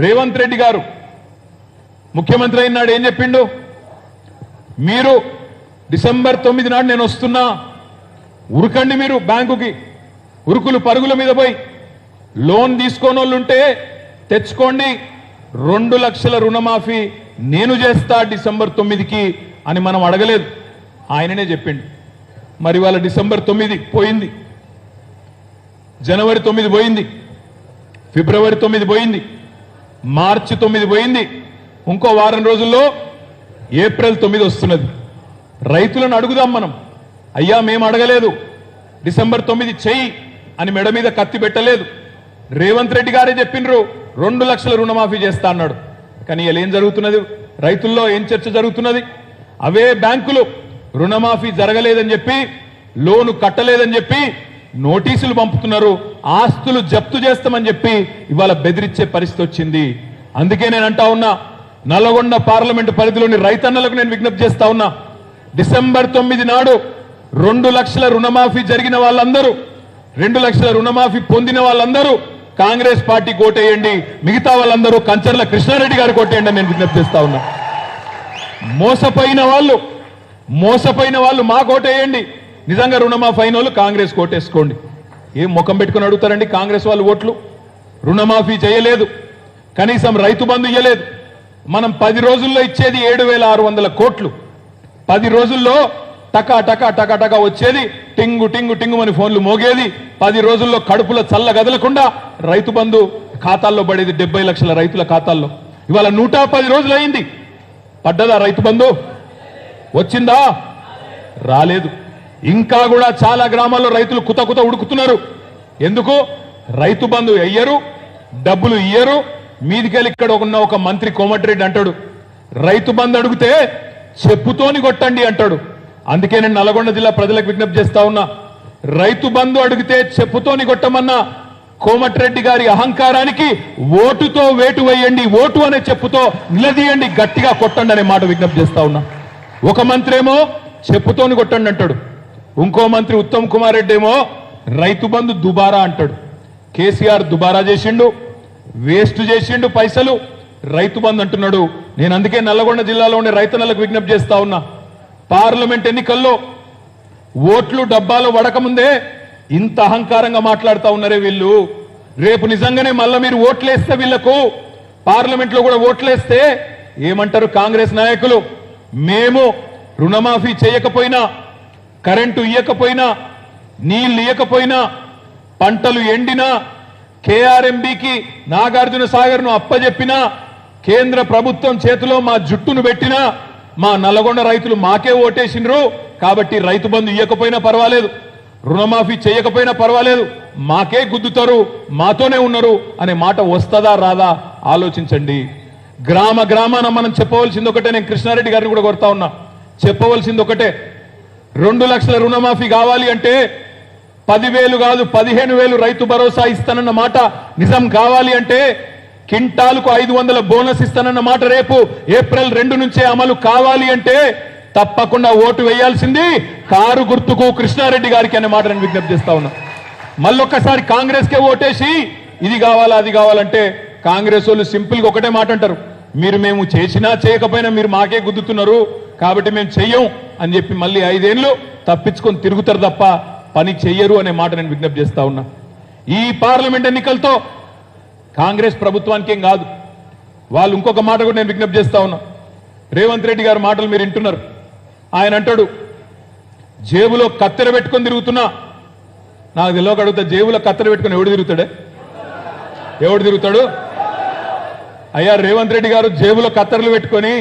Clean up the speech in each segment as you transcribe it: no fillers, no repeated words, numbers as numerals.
రేవంత్ రెడ్డి గారు ముఖ్యమంత్రి అయినాడు ఏం చెప్పిండు? మీరు డిసెంబర్ 9 నాడు నేను వస్తున్నా, ఉరకండి మీరు బ్యాంకుకి, ఉరుకులు పరుగుల మీద పోయి లోన్ తీసుకోని వాళ్ళు ఉంటే తెచ్చుకోండి, 2 లక్షల రుణమాఫీ నేను చేస్తా డిసెంబర్ 9కి అని మనం అడగలేదు, ఆయననే చెప్పిండు. మరి వాళ్ళ డిసెంబర్ 9 పోయింది, జనవరి 9 పోయింది, ఫిబ్రవరి 9 పోయింది, మార్చి 9 పోయింది, ఇంకో వారం రోజుల్లో ఏప్రిల్ 9 వస్తున్నది. రైతులను అడుగుదాం మనం, అయ్యా మేము అడగలేదు, డిసెంబర్ 9 చెయ్యి అని మెడ మీద కత్తి పెట్టలేదు. రేవంత్ రెడ్డి గారే చెప్పిండ్రు 2 లక్షల రుణమాఫీ చేస్తా అన్నాడు. కానీ ఇలా ఏం జరుగుతున్నది? రైతుల్లో ఏం చర్చ జరుగుతున్నది? అవే బ్యాంకులు రుణమాఫీ జరగలేదని చెప్పి, లోను కట్టలేదని చెప్పి నోటీసులు పంపుతున్నారు, ఆస్తులు జప్తు చేస్తామని చెప్పి ఇవాళ బెదిరించే పరిస్థితి వచ్చింది. అందుకే నేను అంటా ఉన్నా, నల్గొండ పార్లమెంటు పరిధిలోని రైతన్నలకు నేను విజ్ఞప్తి చేస్తా ఉన్నా, డిసెంబర్ 9 నాడు 2 లక్షల రుణమాఫీ జరిగిన వాళ్ళందరూ, 2 లక్షల రుణమాఫీ పొందిన వాళ్ళందరూ కాంగ్రెస్ పార్టీ కోటేయండి, మిగతా వాళ్ళందరూ కంచర్ల కృష్ణారెడ్డి గారు కోటేయండి అని నేను విజ్ఞప్తి చేస్తా ఉన్నా. మోసపోయిన వాళ్ళు మా కోటేయండి, నిజంగా రుణమాఫీ అయిన వాళ్ళు కాంగ్రెస్ కోటేసుకోండి. ఏం ముఖం పెట్టుకుని అడుగుతారండి కాంగ్రెస్ వాళ్ళు ఓట్లు? రుణమాఫీ చేయలేదు, కనీసం రైతు బంధు ఇయ్యలేదు. మనం 10 రోజుల్లో ఇచ్చేది 7,600 కోట్లు, 10 రోజుల్లో టకా టకా టకా టకా వచ్చేది, టింగు టింగు టింగు అని ఫోన్లు మోగేది. 10 రోజుల్లో కడుపుల చల్ల గదలకుండా రైతు బంధు ఖాతాల్లో పడేది 70 లక్షల రైతుల ఖాతాల్లో. ఇవాళ 110 రోజులు అయింది, పడ్డదా రైతు బంధు? వచ్చిందా? రాలేదు. ఇంకా కూడా చాలా గ్రామాల్లో రైతులు కుత కుత ఉడుకుతున్నారు. ఎందుకు? రైతు బంధు అయ్యరు, డబ్బులు ఇయ్యరు. మీదికెళ్ళి ఇక్కడ ఒక మంత్రి కోమటిరెడ్డి అంటాడు, రైతు బంధు అడిగితే చెప్పుతోని కొట్టండి అంటాడు. అందుకే నేను నల్గొండ జిల్లా ప్రజలకు విజ్ఞప్తి చేస్తా ఉన్నా, రైతు బంధు అడిగితే చెప్పుతోని కొట్టమన్న కోమటిరెడ్డి గారి అహంకారానికి ఓటుతో వేటు వేయండి, ఓటు అనే చెప్పుతో నిలదీయండి, గట్టిగా కొట్టండి అనే మాట విజ్ఞప్తి చేస్తా ఉన్నా. ఒక మంత్రి ఏమో చెప్పుతోని కొట్టండి అంటాడు, ఇంకో మంత్రి ఉత్తమ్ కుమార్ రెడ్డి ఏమో రైతు బంధు దుబారా అంటాడు. కేసీఆర్ దుబారా చేసిండు, వేస్ట్ చేసిండు పైసలు, రైతు బంధు అంటున్నాడు. నేను అందుకే నల్గొండ జిల్లాలో ఉండే రైతన్నలకు విజ్ఞప్తి చేస్తా ఉన్నా, పార్లమెంట్ ఎన్నికల్లో ఓట్లు డబ్బాలో పడకముందే ఇంత అహంకారంగా మాట్లాడుతూ ఉన్నారే వీళ్ళు. రేపు నిజంగానే మళ్ళా మీరు ఓట్లేస్తే, వీళ్లకు పార్లమెంట్ లో కూడా ఓట్లేస్తే ఏమంటారు కాంగ్రెస్ నాయకులు? మేము రుణమాఫీ చేయకపోయినా, కరెంటు ఇయ్యకపోయినా, నీళ్లు ఇయ్యకపోయినా, పంటలు ఎండినా, కేఆర్ఎంబికి నాగార్జున సాగర్ ను అప్పజెప్పినా, కేంద్ర ప్రభుత్వం చేతిలో మా జుట్టును పెట్టినా, మా నల్గొండ రైతులు మాకే ఓటేసినరు కాబట్టి రైతు బంధు ఇయ్యకపోయినా పర్వాలేదు, రుణమాఫీ చేయకపోయినా పర్వాలేదు, మాకే గుద్దుతారు, మాతోనే ఉన్నారు అనే మాట వస్తుందా రాదా ఆలోచించండి. గ్రామ గ్రామాన మనం చెప్పవలసింది ఒకటే, నేను కృష్ణారెడ్డి గారిని కూడా కోరుతా ఉన్నా, చెప్పవలసింది ఒకటే, 2 లక్షల రుణమాఫీ కావాలి అంటే 10,000 కాదు 15,000 రైతు భరోసా ఇస్తానన్న మాట నిజం కావాలి అంటే, కింటాలకు 500 బోనస్ ఇస్తానన్న మాట రేపు ఏప్రిల్ 2 నుంచే అమలు కావాలి అంటే తప్పకుండా ఓటు వేయాల్సింది కారు గుర్తుకు కృష్ణారెడ్డి గారికి అనే మాట నేను విజ్ఞప్తి చేస్తా ఉన్నా. మళ్ళొక్కసారి కాంగ్రెస్ కే ఓటేసి ఇది కావాలా అది కావాలంటే కాంగ్రెస్ వాళ్ళు సింపుల్ గా ఒకటే మాట అంటారు, మేము చేసినా చేయకపోయినా మీరు మాకే గుద్దుతున్నారు కాబట్టి మేము చెయ్యం అని చెప్పి మళ్ళీ 5 ఏళ్ళు తప్పించుకొని తిరుగుతారు తప్ప పని చెయ్యరు అనే మాట నేను విజ్ఞప్తి చేస్తా ఉన్నా. ఈ పార్లమెంట్ ఎన్నికలతో కాంగ్రెస్ ప్రభుత్వానికి ఏం కాదు, వాళ్ళు ఇంకొక మాట కూడా నేను విజ్ఞప్తి చేస్తా ఉన్నా. రేవంత్ రెడ్డి గారి మాటలు మీరు వింటున్నారు. ఆయన అంటాడు జేబులో కత్తెర పెట్టుకొని తిరుగుతున్నా. నాకు తెలియక అడుగుతా, జేబులో కత్తెర పెట్టుకొని ఎవడు తిరుగుతాడు? అయ్యా రేవంత్ రెడ్డి గారు జేబులో కత్తెరలు పెట్టుకొని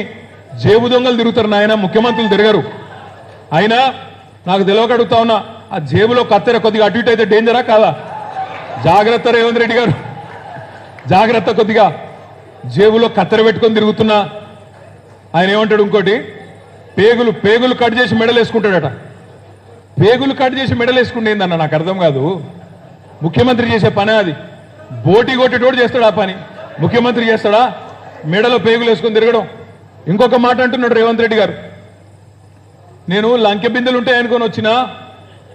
జేబు దొంగలు తిరుగుతారు నాయన, ముఖ్యమంత్రులు తిరగరు. అయినా నాకు తెలియక అడుగుతా ఉన్నా, ఆ జేబులో కత్తెర కొద్దిగా అటు ఇటు అయితే డేంజరా కాదా? జాగ్రత్త రేవంత్ రెడ్డి గారు, జాగ్రత్త. కొద్దిగా జేబులో కత్తెర పెట్టుకొని తిరుగుతున్నా. ఆయన ఏమంటాడు ఇంకోటి, పేగులు కట్ చేసి మెడలు వేసుకుంటాడట. పేగులు కట్ చేసి మెడలు వేసుకుంటే ఏందన్న నాకు అర్థం కాదు. ముఖ్యమంత్రి చేసే పనే అది. బోటి కొట్టేటోడు చేస్తాడు ఆ పని, ముఖ్యమంత్రి చేస్తాడా? మెడలో పేగులు వేసుకొని తిరగడం. ఇంకొక మాట అంటున్నాడు రేవంత్ రెడ్డి గారు, నేను లంకె బిందెలు ఉంటాయి అనుకొని వచ్చినా,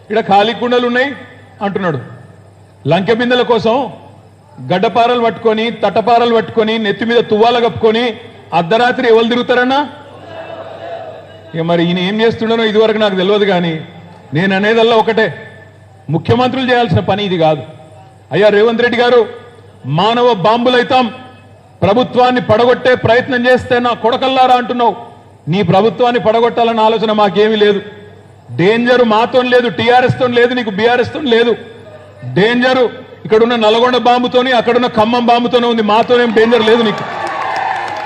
ఇక్కడ ఖాళీ కుండలు ఉన్నాయి అంటున్నాడు. లంకె బిందెల కోసం గడ్డపారలు పట్టుకొని తట్టపారలు పట్టుకొని నెత్తి మీద తువ్వాల కప్పుకొని అర్ధరాత్రి ఎవరు తిరుగుతారన్నా? ఇక మరి ఈయన ఏం చేస్తుండనో ఇదివరకు నాకు తెలియదు, కానీ నేను అనేదల్లా ఒకటే, ముఖ్యమంత్రులు చేయాల్సిన పని ఇది కాదు. అయ్యా రేవంత్ రెడ్డి గారు, మానవ బాంబులైతాం, ప్రభుత్వాన్ని పడగొట్టే ప్రయత్నం చేస్తే నా కొడకల్లారా అంటున్నావు. నీ ప్రభుత్వాన్ని పడగొట్టాలన్న ఆలోచన మాకేమీ లేదు. డేంజరు మాతో లేదు, టీఆర్ఎస్తో లేదు, నీకు బీఆర్ఎస్తో లేదు. డేంజరు ఇక్కడున్న నల్గొండ బాంబుతోని అక్కడున్న ఖమ్మం బాంబుతోనే ఉంది, మాతోనేం డేంజర్ లేదు నీకు.